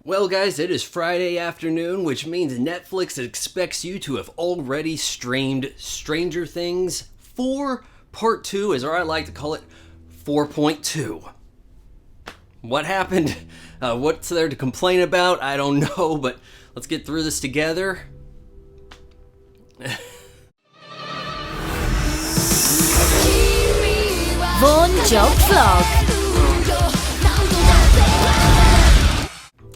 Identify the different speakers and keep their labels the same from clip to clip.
Speaker 1: Well, guys, it is Friday afternoon, which means Netflix expects you to have already streamed Stranger Things 4 Part 2, as I like to call it, 4.2. What happened? What's there to complain about? I don't know, but let's get through this together.
Speaker 2: Vaughan Job Vlog.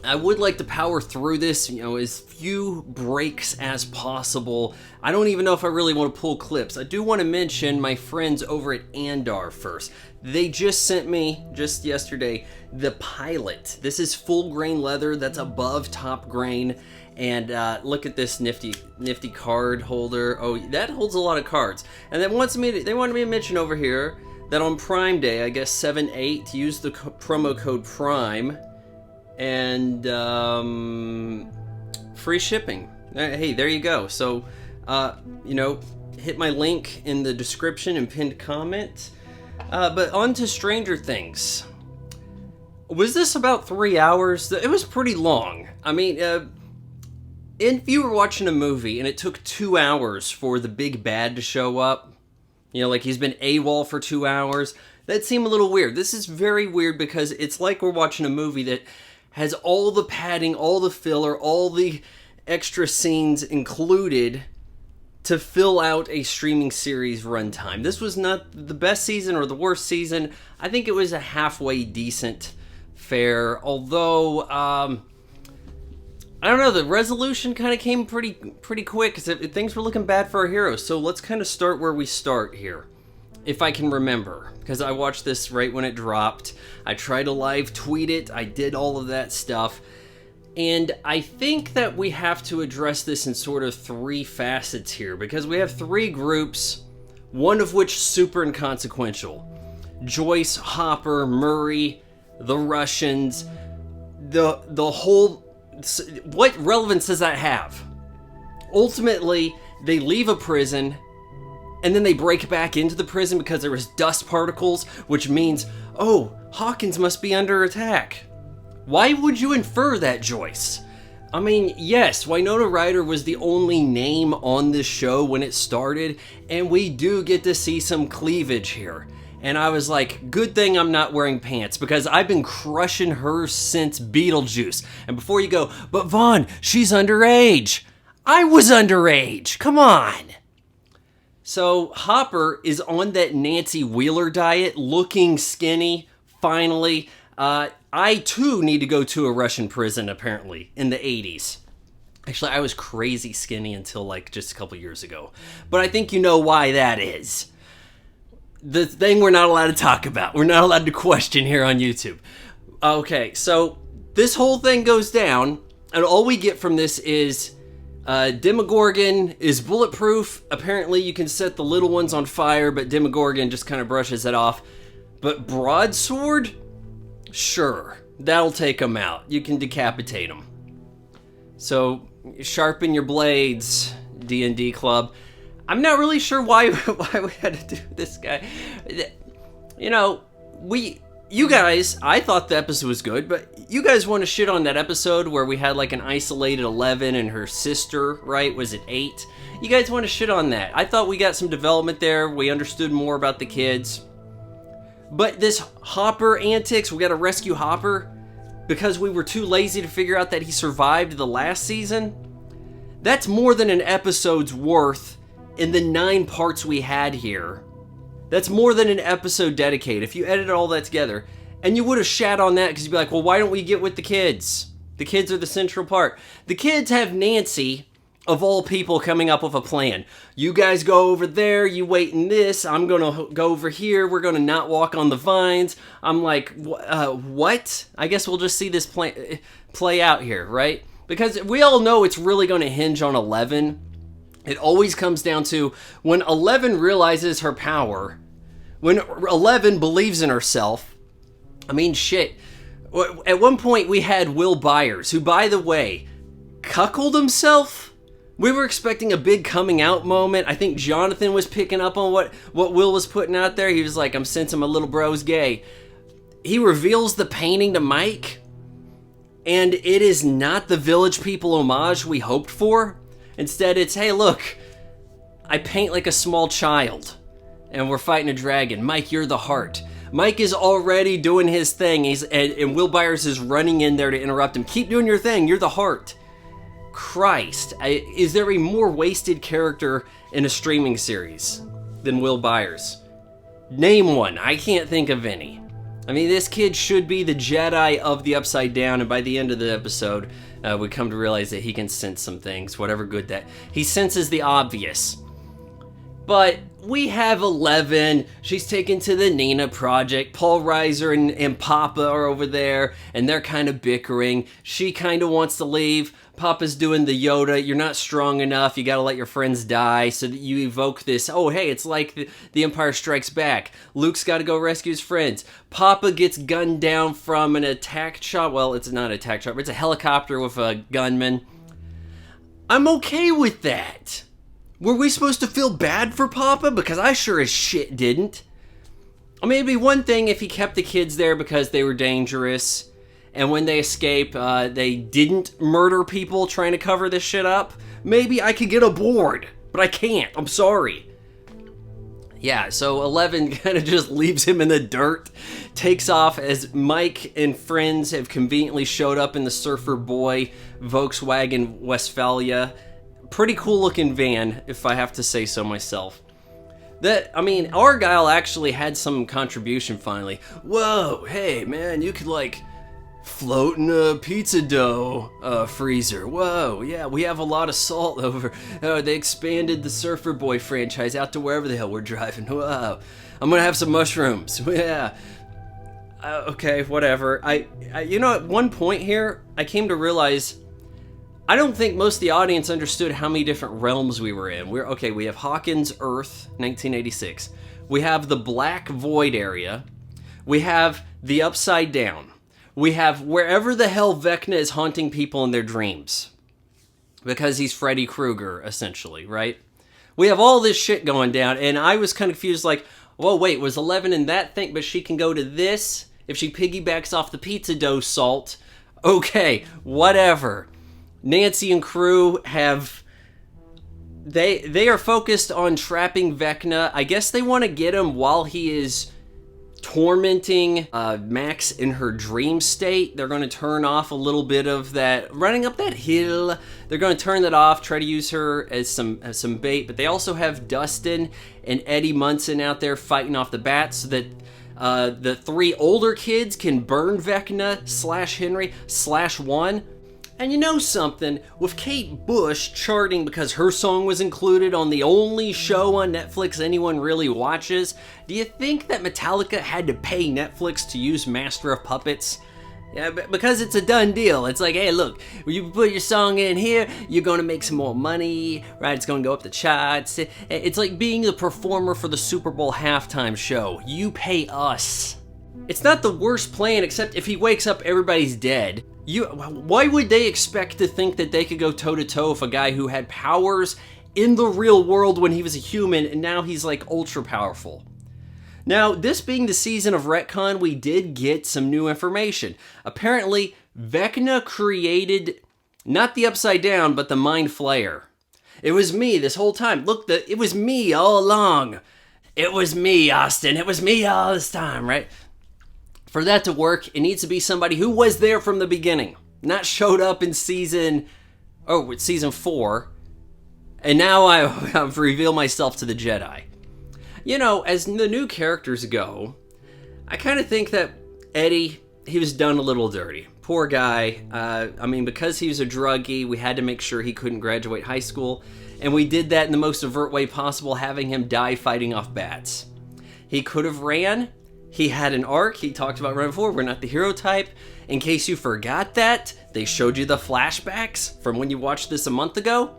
Speaker 1: I would like to power through this, as few breaks as possible. I don't even know if I really want to pull clips. I do want to mention my friends over at Andar first. They just sent me, just yesterday, the pilot. This is full grain leather that's above top grain. And look at this nifty card holder. Oh, that holds a lot of cards. And they wanted me to mention over here that on Prime Day, I guess 7/8, use the promo code PRIME. And free shipping. Hey, there you go. So, hit my link in the description and pinned comment. But on to Stranger Things. Was this about 3 hours? It was pretty long. I mean, if you were watching a movie and it took 2 hours for the big bad to show up, like he's been AWOL for 2 hours, that seemed a little weird. This is very weird because it's like we're watching a movie that has all the padding, all the filler, all the extra scenes included to fill out a streaming series runtime. This was not the best season or the worst season. I think it was a halfway decent fare, although, I don't know, the resolution kind of came pretty quick because things were looking bad for our heroes. So let's kind of start where we start here, if I can remember, because I watched this right when it dropped. I tried to live tweet it. I did all of that stuff. And I think that we have to address this in sort of three facets here, because we have three groups, one of which super inconsequential. Joyce, Hopper, Murray, the Russians, the whole... What relevance does that have? Ultimately, they leave a prison, and then they break back into the prison because there was dust particles, which means, oh, Hawkins must be under attack. Why would you infer that, Joyce? I mean, yes, Winona Ryder was the only name on this show when it started, and we do get to see some cleavage here. And I was like, good thing I'm not wearing pants, because I've been crushing her since Beetlejuice. And before you go, but Vaughn, she's underage. I was underage, come on. So Hopper is on that Nancy Wheeler diet, looking skinny, finally. I too need to go to a Russian prison, apparently, in the 80s. Actually, I was crazy skinny until just a couple years ago. But I think you know why that is. The thing we're not allowed to talk about. We're not allowed to question here on YouTube. Okay, so this whole thing goes down, and all we get from this is... Demogorgon is bulletproof. Apparently you can set the little ones on fire, but Demogorgon just kind of brushes it off. But Broadsword? Sure, that'll take them out. You can decapitate them. So, sharpen your blades, D&D Club. I'm not really sure why we had to do this guy. You guys, I thought the episode was good, but you guys want to shit on that episode where we had an isolated 11 and her sister, right? Was it 8? You guys want to shit on that. I thought we got some development there. We understood more about the kids. But this Hopper antics, we got to rescue Hopper because we were too lazy to figure out that he survived the last season. That's more than an episode's worth in the 9 parts we had here. That's more than an episode dedicated. If you edited all that together, and you would have shat on that because you'd be like, well, why don't we get with the kids? The kids are the central part. The kids have Nancy, of all people, coming up with a plan. You guys go over there, you wait in this, I'm going to go over here, we're going to not walk on the vines. I'm like, what? I guess we'll just see this play out here, right? Because we all know it's really going to hinge on 11. It always comes down to when 11 realizes her power, when 11 believes in herself. I mean, shit. At one point, we had Will Byers, who, by the way, cuckolded himself. We were expecting a big coming out moment. I think Jonathan was picking up on what Will was putting out there. He was like, I'm sensing my little bro's gay. He reveals the painting to Mike. And it is not the Village People homage we hoped for. Instead, it's, hey, look, I paint like a small child, and we're fighting a dragon. Mike, you're the heart. Mike is already doing his thing, and Will Byers is running in there to interrupt him. Keep doing your thing, you're the heart. Christ, is there a more wasted character in a streaming series than Will Byers? Name one. I can't think of any. I mean, this kid should be the Jedi of the Upside Down, and by the end of the episode, we come to realize that he can sense some things, whatever good that... He senses the obvious. But we have 11. She's taken to the Nina Project. Paul Reiser and Papa are over there, and they're kind of bickering. She kind of wants to leave. Papa's doing the Yoda, you're not strong enough, you gotta let your friends die, so that you evoke this, oh hey, it's like the Empire Strikes Back. Luke's gotta go rescue his friends. Papa gets gunned down from an attack chopper. Well, it's not an attack chopper, it's a helicopter with a gunman. I'm okay with that. Were we supposed to feel bad for Papa? Because I sure as shit didn't. I mean, it'd be one thing if he kept the kids there because they were dangerous, and when they escape, they didn't murder people trying to cover this shit up. Maybe I could get aboard, but I can't. I'm sorry. Yeah, so 11 kind of just leaves him in the dirt, takes off as Mike and friends have conveniently showed up in the Surfer Boy Volkswagen Westphalia. Pretty cool looking van, if I have to say so myself. Argyle actually had some contribution finally. Whoa, hey man, you could like float in a pizza dough freezer. Whoa, yeah, we have a lot of salt over. They expanded the Surfer Boy franchise out to wherever the hell we're driving. Whoa, I'm gonna have some mushrooms. Yeah. Okay, whatever. At one point here, I came to realize I don't think most of the audience understood how many different realms we were in. We have Hawkins' Earth, 1986. We have the Black Void area. We have the Upside Down. We have wherever the hell Vecna is haunting people in their dreams. Because he's Freddy Krueger, essentially, right? We have all this shit going down, and I was kind of confused, like, whoa, wait, was 11 in that thing, but she can go to this if she piggybacks off the pizza dough salt? Okay, whatever. Nancy and crew have... They are focused on trapping Vecna. I guess they want to get him while he is tormenting Max in her dream state. They're going to turn off a little bit of that, running up that hill. They're going to turn that off, try to use her as some bait, but they also have Dustin and Eddie Munson out there fighting off the bats so that the three older kids can burn Vecna / Henry / Juan. And you know something, with Kate Bush charting because her song was included on the only show on Netflix anyone really watches, do you think that Metallica had to pay Netflix to use Master of Puppets? Yeah, because it's a done deal. It's like, hey, look, you put your song in here, you're gonna make some more money, right? It's gonna go up the charts. It's like being the performer for the Super Bowl halftime show. You pay us. It's not the worst plan, except if he wakes up, everybody's dead. Why would they expect to think that they could go toe-to-toe with a guy who had powers in the real world when he was a human, and now he's like ultra powerful? Now, this being the season of retcon, we did get some new information. Apparently, Vecna created not the Upside Down, but the Mind Flayer. It was me this whole time. Look, it was me all along. It was me, Austin. It was me all this time, right? For that to work, it needs to be somebody who was there from the beginning, not showed up in season 4, and now I've revealed myself to the Jedi. You know, as the new characters go, I kind of think that Eddie, he was done a little dirty. Poor guy. Because he was a druggie, we had to make sure he couldn't graduate high school, and we did that in the most overt way possible, having him die fighting off bats. He could have ran. He had an arc. He talked about running forward. We're not the hero type. In case you forgot that, they showed you the flashbacks from when you watched this a month ago.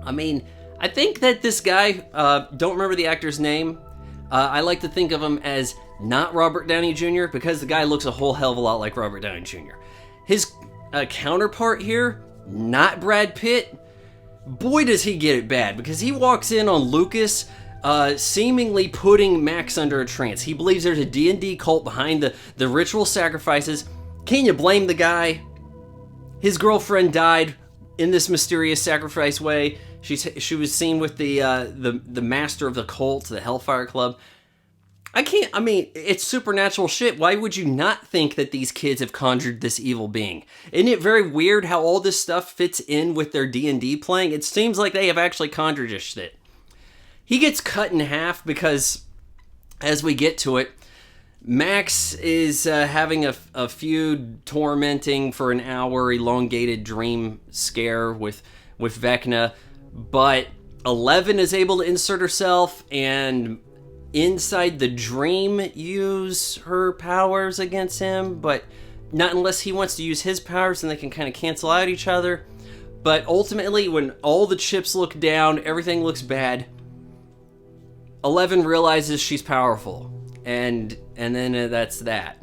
Speaker 1: I think that this guy, don't remember the actor's name. I like to think of him as not Robert Downey Jr. because the guy looks a whole hell of a lot like Robert Downey Jr. His counterpart here, not Brad Pitt. Boy, does he get it bad because he walks in on Lucas seemingly putting Max under a trance. He believes there's a D&D cult behind the ritual sacrifices, Can you blame the guy? His girlfriend died in this mysterious sacrifice way. She was seen with the master of the cult, the Hellfire Club. I mean, it's supernatural shit. Why would you not think that these kids have conjured this evil being? Isn't it very weird how all this stuff fits in with their D&D playing? It seems like they have actually conjured this shit. He gets cut in half because, as we get to it, Max is having a feud tormenting for an hour elongated dream scare with Vecna, but 11 is able to insert herself and inside the dream use her powers against him, but not unless he wants to use his powers, and they can kind of cancel out each other. But ultimately, when all the chips look down, everything looks bad, 11 realizes she's powerful, and then that's that.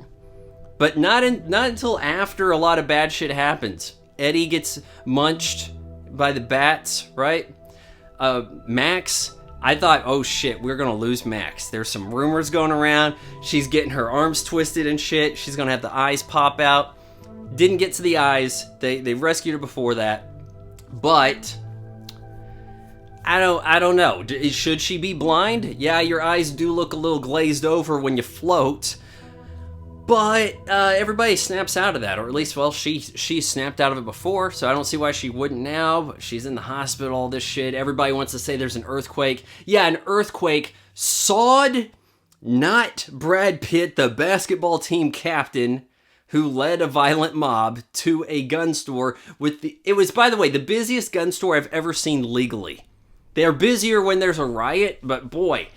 Speaker 1: But not until after a lot of bad shit happens. Eddie gets munched by the bats, right? Max, I thought, oh shit, we're gonna lose Max. There's some rumors going around. She's getting her arms twisted and shit. She's gonna have the eyes pop out. Didn't get to the eyes. They rescued her before that. But I don't know. Should she be blind? Yeah, your eyes do look a little glazed over when you float. But everybody snaps out of that, or at least, well, she snapped out of it before, so I don't see why she wouldn't now. But she's in the hospital, all this shit. Everybody wants to say there's an earthquake. Yeah, an earthquake sawed not Brad Pitt, the basketball team captain, who led a violent mob to a gun store it was, by the way, the busiest gun store I've ever seen legally. They're busier when there's a riot, but boy,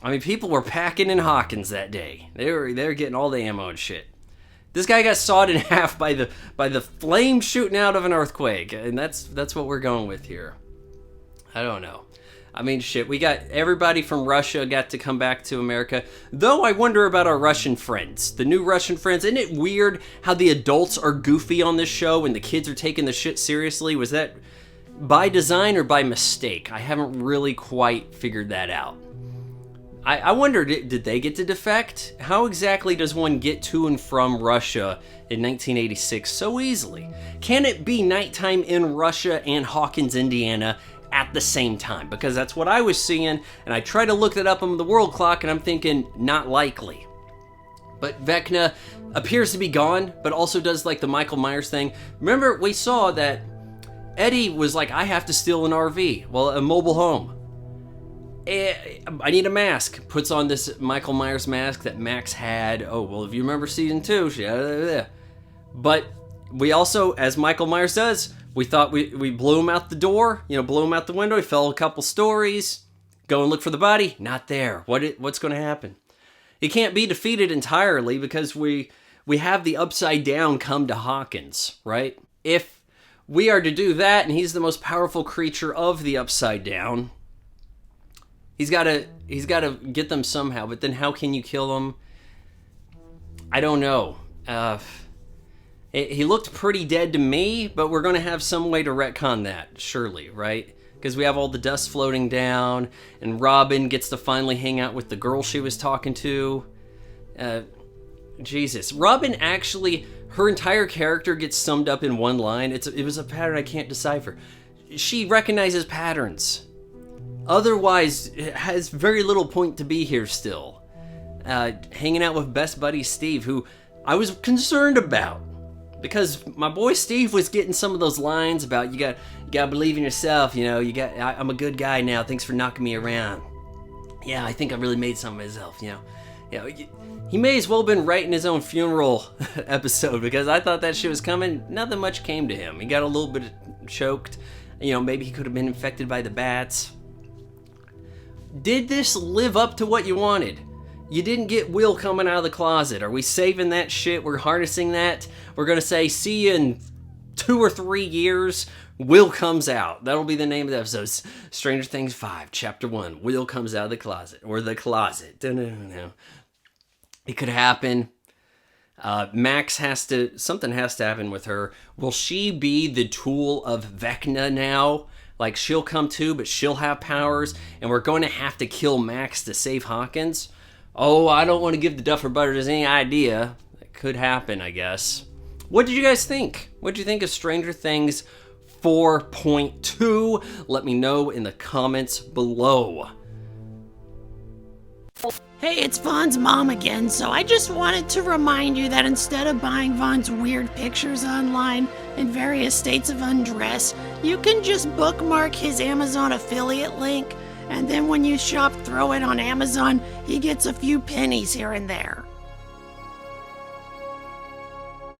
Speaker 1: I mean, people were packing in Hawkins that day. They were getting all the ammo and shit. This guy got sawed in half by the flame shooting out of an earthquake, and that's what we're going with here. I don't know. I mean, shit, we got everybody from Russia got to come back to America. Though I wonder about our Russian friends, the new Russian friends. Isn't it weird how the adults are goofy on this show and the kids are taking the shit seriously? Was that by design or by mistake? I haven't really quite figured that out. I wonder, did they get to defect? How exactly does one get to and from Russia in 1986 so easily? Can it be nighttime in Russia and Hawkins, Indiana at the same time? Because that's what I was seeing, and I tried to look that up on the world clock, and I'm thinking, not likely. But Vecna appears to be gone, but also does like the Michael Myers thing. Remember, we saw that Eddie was like, I have to steal an RV, well, a mobile home. I need a mask. Puts on this Michael Myers mask that Max had. Oh, well, if you remember season 2, but we also, as Michael Myers does, we thought we blew him out the door, blew him out the window. He fell a couple stories. Go and look for the body. Not there. What's going to happen? He can't be defeated entirely because we have the Upside Down come to Hawkins, right? If we are to do that, and he's the most powerful creature of the Upside Down, He's got to get them somehow, but then how can you kill them? I don't know. He looked pretty dead to me, but we're going to have some way to retcon that, surely, right? Because we have all the dust floating down, and Robin gets to finally hang out with the girl she was talking to. Jesus. Robin actually, her entire character gets summed up in one line. It was a pattern I can't decipher. She recognizes patterns. Otherwise, it has very little point to be here still. Hanging out with best buddy Steve, who I was concerned about. Because my boy Steve was getting some of those lines about, you gotta believe in yourself, I'm a good guy now, thanks for knocking me around. Yeah, I think I really made something of myself, He may as well have been writing his own funeral episode, because I thought that shit was coming. Nothing much came to him. He got a little bit choked. Maybe he could have been infected by the bats. Did this live up to what you wanted? You didn't get Will coming out of the closet. Are we saving that shit? We're harnessing that? We're going to say, see you in 2 or 3 years. Will comes out. That'll be the name of the episode. Stranger Things 5, Chapter 1. Will comes out of the closet. Or the closet. No. It could happen. Max something has to happen with her. Will she be the tool of Vecna now? Like, she'll come too, but she'll have powers, and we're going to have to kill Max to save Hawkins? Oh, I don't want to give the Duffer Brothers any idea. That could happen, I guess. What did you guys think? What did you think of Stranger Things 4.2? Let me know in the comments below.
Speaker 3: Hey, it's Vaughn's mom again, so I just wanted to remind you that instead of buying Vaughn's weird pictures online in various states of undress, you can just bookmark his Amazon affiliate link, and then when you shop Throw It on Amazon, he gets a few pennies here and there.